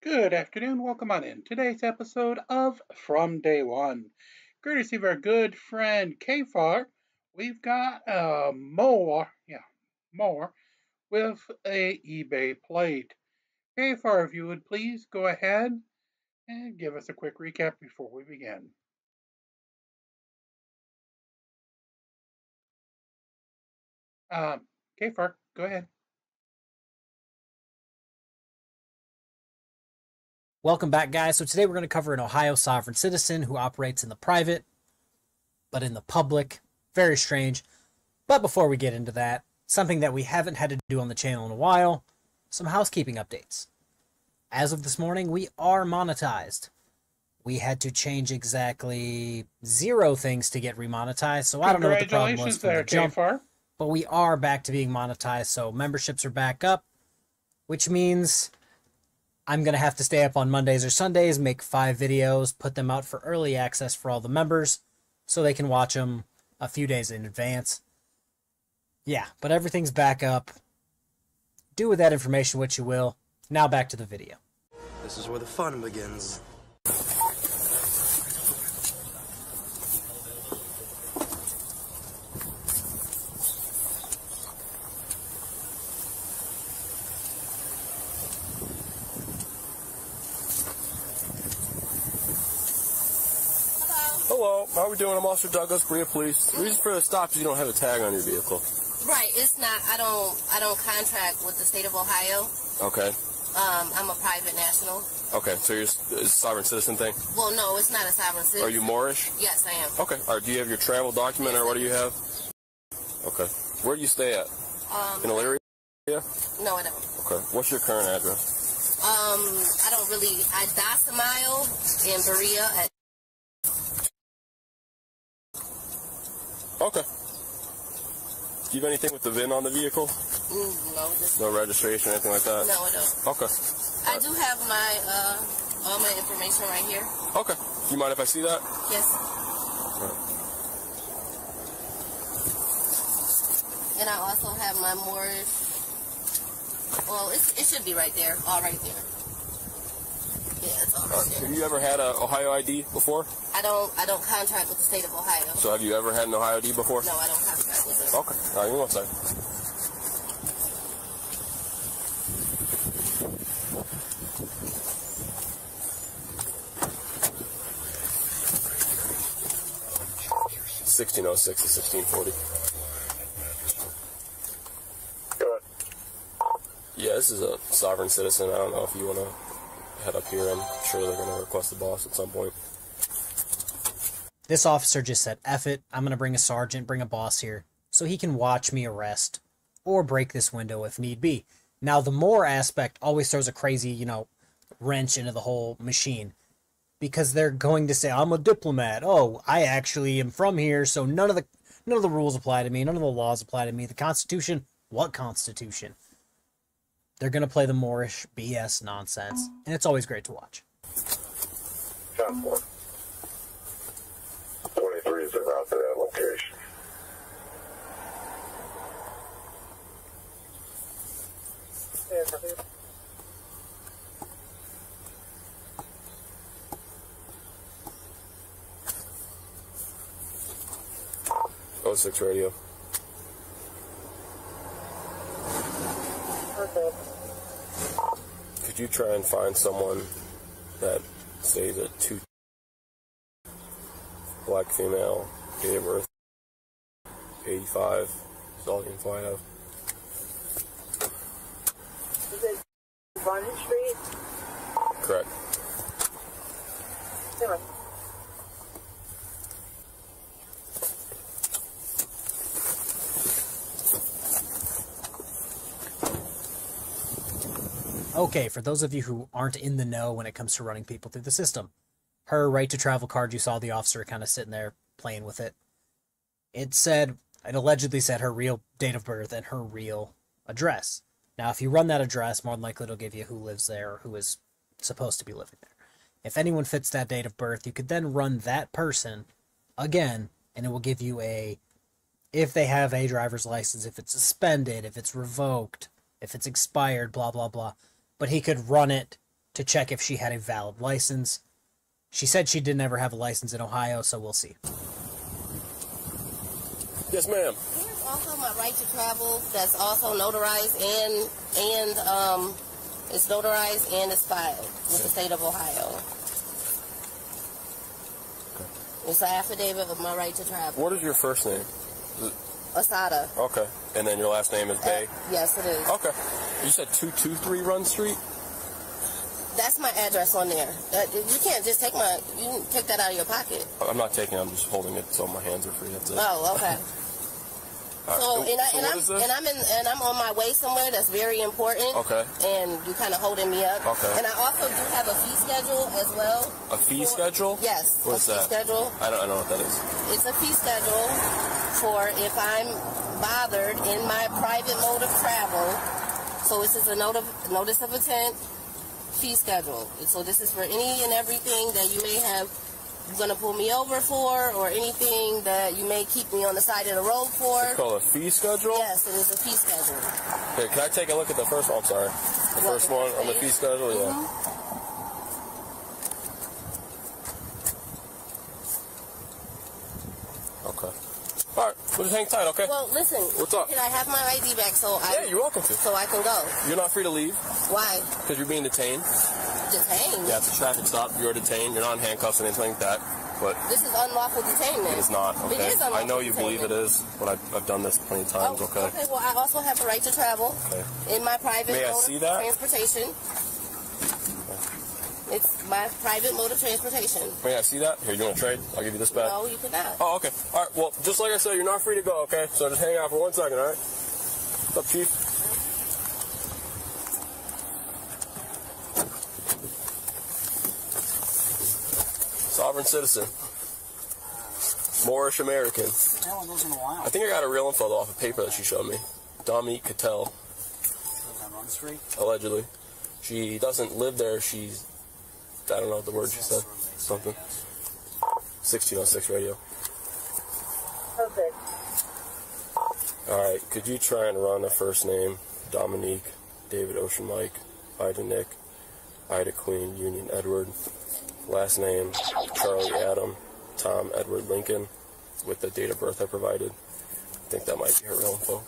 Good afternoon. Welcome on in. Today's episode of From Day One. Courtesy of our good friend Kfar, we've got more with a eBay plate. Kfar, if you would please go ahead and give us a quick recap before we begin. Kfar, go ahead. Welcome back, guys. So today we're going to cover an Ohio sovereign citizen who operates in the private, but in the public. Very strange. But before we get into that, something that we haven't had to do on the channel in a while, some housekeeping updates. As of this morning, we are monetized. We had to change exactly 0 things to get remonetized, so I don't know what the problem was from the jump. Kfar. But we are back to being monetized, so memberships are back up, which means I'm going to have to stay up on Mondays or Sundays, make 5 videos, put them out for early access for all the members so they can watch them a few days in advance. Yeah, but everything's back up. Do with that information what you will. Now back to the video. This is where the fun begins. Hello, how are we doing? I'm Officer Douglas, Berea Police. The reason for the stop is you don't have a tag on your vehicle. Right, it's not, I don't contract with the state of Ohio. Okay. I'm a private national. Okay, so you're a sovereign citizen thing? Well, no, it's not a sovereign citizen. Are you Moorish? Yes, I am. Okay. All right, do you have your travel document or what do you have? Okay. Where do you stay at? In Elyria? No, I don't. Okay. What's your current address? I docimile in Berea. Okay. Do you have anything with the VIN on the vehicle? No, No registration or anything like that? No, I don't. Okay. I do have my, all my information right here. Okay. You mind if I see that? Yes. Right. And I also have my Moorish, well, it should be right there, all right there. Yeah, it's all right there. Have you ever had an Ohio ID before? I don't contract with the state of Ohio. So have you ever had an Ohio ID before? No, I don't contract with it. Okay. All right, give me 1 second. (1606) to 1640. Yeah, this is a sovereign citizen. I don't know if you want to head up here. I'm sure they're going to request the boss at some point. This officer just said, F it, I'm going to bring a sergeant, bring a boss here, so he can watch me arrest or break this window if need be. Now, the more aspect always throws a crazy, wrench into the whole machine. Because they're going to say, I'm a diplomat. Oh, I actually am from here, so none of the rules apply to me. None of the laws apply to me. The Constitution? What Constitution? They're going to play the Moorish BS nonsense, and it's always great to watch. 10-4. 23 is around to that location. Oh, 06 radio. Could you try and find someone that stays at 2 black female, date of birth 85, is all you can find out. Is it Vaughn Street? Correct. Yeah. Okay, for those of you who aren't in the know when it comes to running people through the system, her right to travel card, you saw the officer kind of sitting there playing with it. It allegedly said her real date of birth and her real address. Now, if you run that address, more than likely it'll give you who lives there or who is supposed to be living there. If anyone fits that date of birth, you could then run that person again, and it will give you if they have a driver's license, if it's suspended, if it's revoked, if it's expired, blah, blah, blah. But he could run it to check if she had a valid license. She said she didn't ever have a license in Ohio, so we'll see. Yes, ma'am. Here's also my right to travel that's also notarized and it's notarized and it's filed with the state of Ohio. It's an affidavit of my right to travel. What is your first name? Asada. Okay. And then your last name is Bay? Yes, it is. Okay. You said 223 Run Street? That's my address on there. You can't just take you can take that out of your pocket. I'm not taking it, I'm just holding it so my hands are free. That's it. Oh, okay. So, Right. I'm on my way somewhere that's very important. Okay. And you kind of holding me up. Okay. And I also do have a fee schedule as well. A fee schedule? Yes. What is that? Schedule. I don't know what that is. It's a fee schedule for if I'm bothered in my private mode of travel. So this is a notice of intent fee schedule. So this is for any and everything that you may have. You're going to pull me over for, or anything that you may keep me on the side of the road for. It's called a fee schedule? Yes, it is a fee schedule. Okay, can I take a look at the first one? I'm sorry. The first one on the fee schedule? Yeah. Okay. All right, we'll just hang tight, okay? Well, listen. What's up? Can I have my ID back Yeah, you're welcome to. so I can go? You're not free to leave Why? because you're being detained. Detained? Yeah, it's a traffic stop. You're detained. You're not in handcuffs or anything like that. But This is unlawful detainment. it is not, okay? It is unlawful I know you believe it detainment. is, but I've done this plenty of times, okay? Okay, well, I also have a right to travel Okay. in my private May I mode see of that? transportation. It's my private mode of transportation. May I see that? Here, you want to trade? I'll give you this back. No, you cannot. Oh, okay. All right, well, just like I said, you're not free to go, okay? So just hang out for 1 second, all right? What's up, Chief? Sovereign citizen. Moorish American. I haven't those in a while. I think I got a real info though off a paper that she showed me. Dominique Cattell, On Run Street? allegedly. She doesn't live there. She's, I don't know the word she said. Something. 1606 radio. Perfect. Alright, could you try and run a first name? Dominique, David Ocean Mike, Ida Nick, Ida Queen, Union Edward. Last name, Charlie Adam, Tom Edward Lincoln, with the date of birth I provided. I think that might be her real info.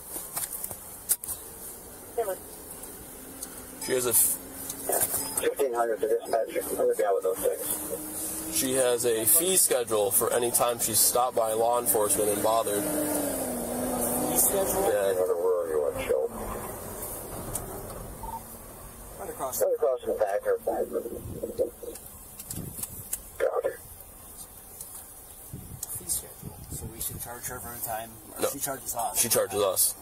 She has a 1500 to dispatch. I'll be out with those things. She has a fee schedule for any time she's stopped by law enforcement and bothered. Fee schedule? Yeah, Another rural you want to show. Right across. Right across the back or got it. Fee schedule. So we should charge her for every time, or No. she charges us? she charges us.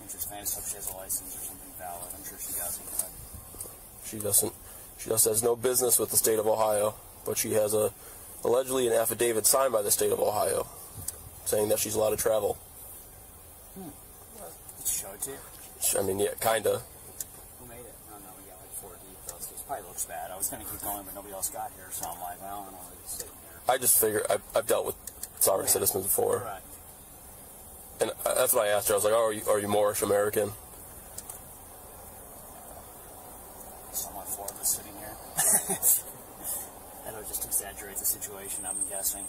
Interesting. I just hope she has a license or something valid. I'm sure she doesn't. She doesn't. She just has no business with the state of Ohio, but she has allegedly an affidavit signed by the state of Ohio, saying that she's allowed to travel. Did she show it to you? I mean, yeah, kinda. Who made it? I don't know. We got like 4 details. This probably looks bad. I was going to keep going, but nobody else got here, so I'm like, well, I don't know. It's sitting there. I just figure I've dealt with sovereign citizens before, Right. and that's what I asked her. I was like, "Oh, are you Moorish American?" Someone for us sitting here. That'll just exaggerate the situation, I'm guessing.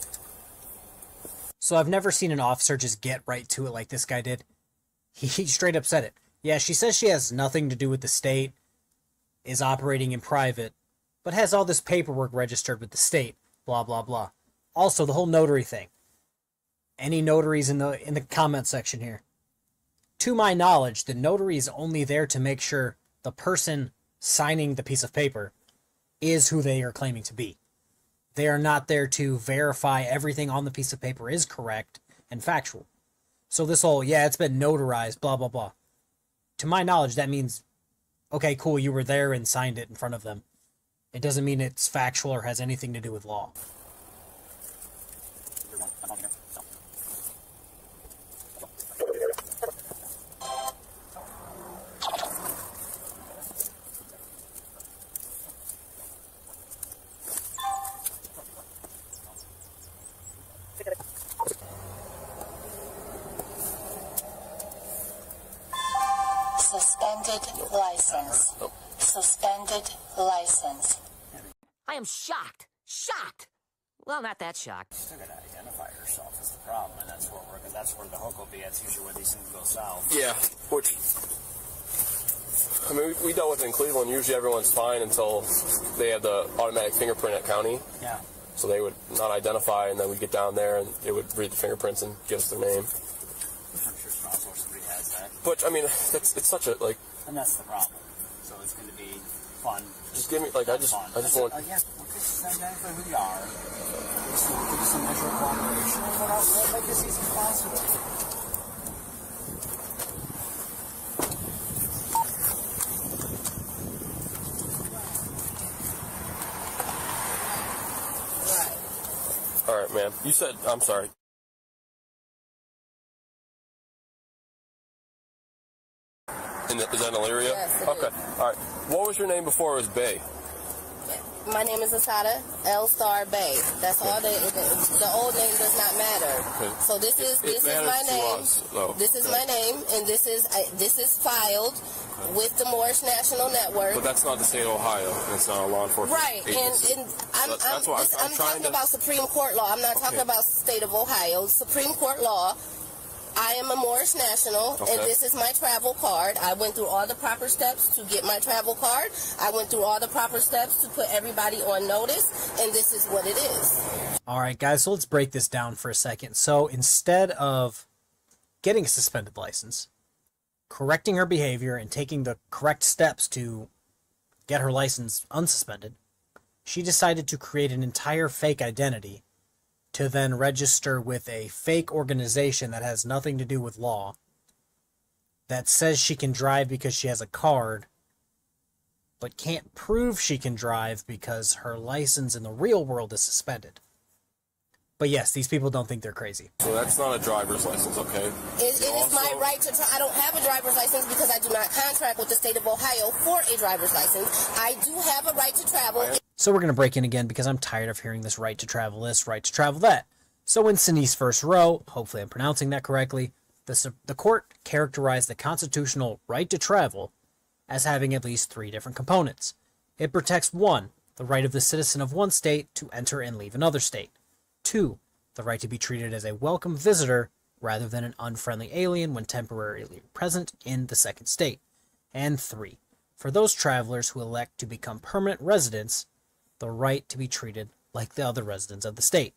So I've never seen an officer just get right to it like this guy did. He straight up said it. Yeah, she says she has nothing to do with the state, is operating in private, but has all this paperwork registered with the state, blah, blah, blah. Also, the whole notary thing. Any notaries in the comment section here? To my knowledge, the notary is only there to make sure the person signing the piece of paper is who they are claiming to be. They are not there to verify everything on the piece of paper is correct and factual. So this whole, yeah, it's been notarized, blah, blah, blah. To my knowledge, that means, okay, cool, you were there and signed it in front of them. It doesn't mean it's factual or has anything to do with law. Suspended license. Suspended license. I am shocked. Shocked. Well, not that shocked. You're going to identify yourself is the problem, and that's where the hook will be. That's usually where these things go south. Yeah, which, I mean, we dealt with it in Cleveland. Usually everyone's fine until they have the automatic fingerprint at county. Yeah. So they would not identify, and then we'd get down there, and they would read the fingerprints and give us their name. I'm sure somebody has that. But, I mean, it's such a, like... And that's the problem. So it's going to be fun. Just give me, like, I just want... Yeah, okay, just identify who you are. Just give you some measure of cooperation, and we'll make this as easy as possible. All right, ma'am. You said, I'm sorry. Is that in Elyria? Yes, okay. All right. What was your name before it was Bay? My name is Asada L Star Bay. That's all. The old name does not matter. Okay. So this is my name. This is my name, and this is filed with the Moorish National Network. But that's not the state of Ohio, and it's not a law enforcement agency. And I'm talking about Supreme Court law. I'm not talking about state of Ohio. Supreme Court law. I am a Moorish national, and this is my travel card. I went through all the proper steps to get my travel card. I went through all the proper steps to put everybody on notice, and this is what it is. All right, guys, so let's break this down for a second. So instead of getting a suspended license, correcting her behavior, and taking the correct steps to get her license unsuspended, she decided to create an entire fake identity to then register with a fake organization that has nothing to do with law, that says she can drive because she has a card, but can't prove she can drive because her license in the real world is suspended. But yes, these people don't think they're crazy. So that's not a driver's license, okay? It is my right to try. I don't have a driver's license because I do not contract with the state of Ohio for a driver's license. I do have a right to travel. So we're going to break in again because I'm tired of hearing this right to travel this, right to travel that. So in Sini's first row, hopefully I'm pronouncing that correctly, the court characterized the constitutional right to travel as having at least 3 different components. It protects 1, the right of the citizen of one state to enter and leave another state. 2, the right to be treated as a welcome visitor rather than an unfriendly alien when temporarily present in the second state. And 3, for those travelers who elect to become permanent residents, the right to be treated like the other residents of the state.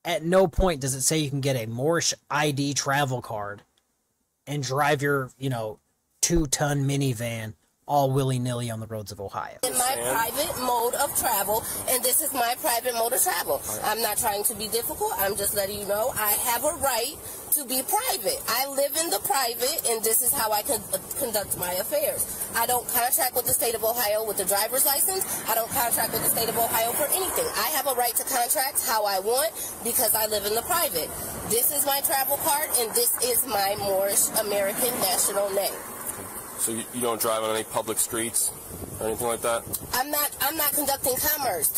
At no point does it say you can get a Moorish ID travel card and drive your, 2-ton minivan all willy-nilly on the roads of Ohio. In my private mode of travel, and this is my private mode of travel. I'm not trying to be difficult. I'm just letting you know I have a right to be private. I live in the private, and this is how I conduct my affairs. I don't contract with the state of Ohio with a driver's license. I don't contract with the state of Ohio for anything. I have a right to contract how I want because I live in the private. This is my travel card, and this is my Moorish American national name. So you don't drive on any public streets or anything like that? I'm not conducting commerce.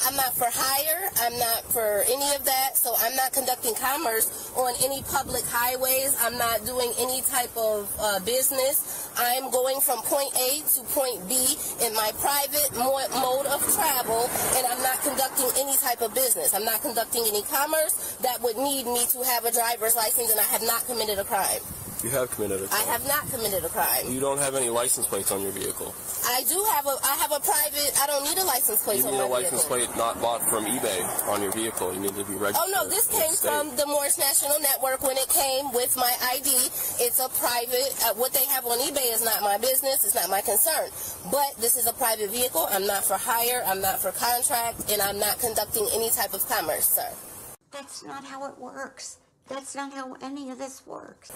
I'm not for hire. I'm not for any of that. So I'm not conducting commerce on any public highways. I'm not doing any type of business. I'm going from point A to point B in my private mode of travel, and I'm not conducting any type of business. I'm not conducting any commerce that would need me to have a driver's license, and I have not committed a crime. You have committed a crime. I have not committed a crime. You don't have any license plates on your vehicle. I have a private, I don't need a license plate on my vehicle. You need a license plate not bought from eBay on your vehicle. You need to be registered. Oh no, this came from the Moorish National Network when it came with my ID. It's a private, what they have on eBay is not my business, it's not my concern. But this is a private vehicle. I'm not for hire, I'm not for contract, and I'm not conducting any type of commerce, sir. That's not how it works. That's not how any of this works.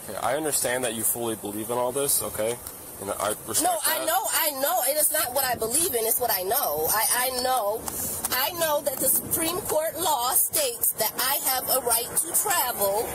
Okay, I understand that you fully believe in all this, okay? And I respect that. I know. It is not what I believe in, it's what I know. I know that the Supreme Court law states that I have a right to travel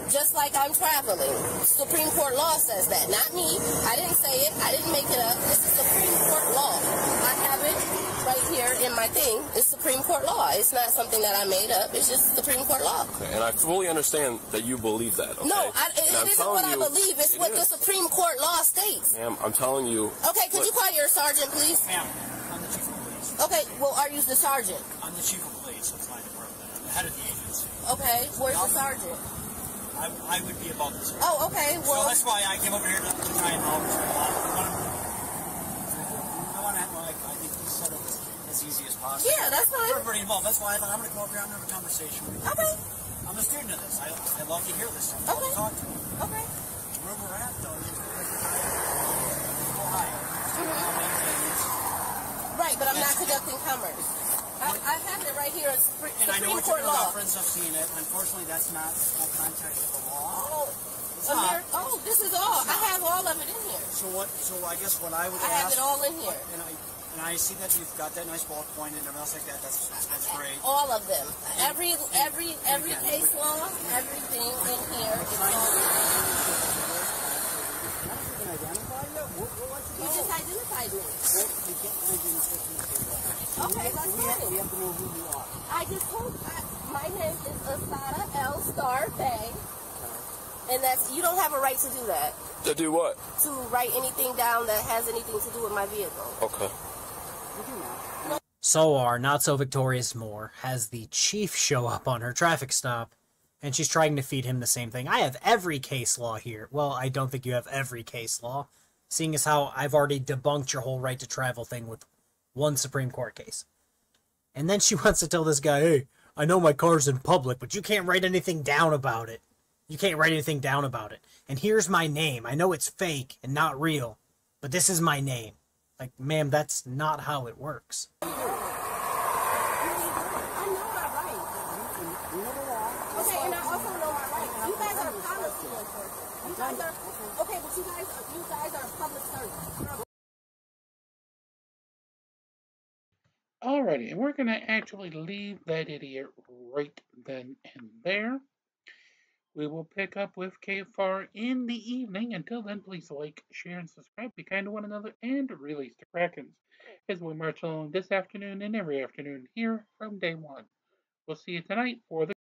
just like I'm traveling. Supreme Court law says that, not me. I didn't say it. I didn't make it up. This is Supreme Court law. I have it. right here in my thing is Supreme Court law. It's not something that I made up. It's just Supreme Court law. Okay, and I fully understand that you believe that, okay? No, it isn't what I believe. It's what the Supreme Court law states. Ma'am, I'm telling you. Okay, could you call your sergeant, please? Ma'am, I'm the chief of police. Okay, well, are you the sergeant? I'm the chief of police. That's my department. I'm the head of the agency. Okay, where's the sergeant? I would be above the sergeant. Oh, okay, well... So that's why I came over here to try and help. I think you set up as easy as possible. Yeah, that's fine. We're pretty involved. That's why I thought I'm going to come over here and have a conversation with you. Okay. I'm a student of this. I love to hear this stuff. I Okay. love to talk to you. Okay. Where we're at, though, is Ohio. Right, but I'm not conducting commerce. I have it right here. It's and I know Supreme what Court you're law. reference. I've seen it. Unfortunately, that's not the context of the law. Oh, this is all. I have all of it in here. So what? So I guess what I would I have ask. it all in here. And I see that you've got that nice bullet point and everything else like that. That's great. All of them. Every case law, everything in here is all. You just identified me. Okay, that's fine. We have to know who you are. I just told my name is Asada L. Star Bay. And you don't have a right to do that. To do what? To write anything down that has anything to do with my vehicle. Okay. So our not-so-victorious Moore has the chief show up on her traffic stop, and she's trying to feed him the same thing. I have every case law here. Well, I don't think you have every case law, seeing as how I've already debunked your whole right to travel thing with one Supreme Court case. And then she wants to tell this guy, hey, I know my car's in public, but you can't write anything down about it. You can't write anything down about it. And here's my name. I know it's fake and not real, but this is my name. Like, ma'am, that's not how it works. I know my rights. Okay, and I also know my rights. You guys are policy enforcement. You guys are, okay, but you guys are public servants. Alrighty, and we're going to actually leave that idiot right then and there. We will pick up with KFR in the evening. Until then, please like, share, and subscribe. Be kind to one another and release the Krakens as we march along this afternoon and every afternoon here from day one. We'll see you tonight for the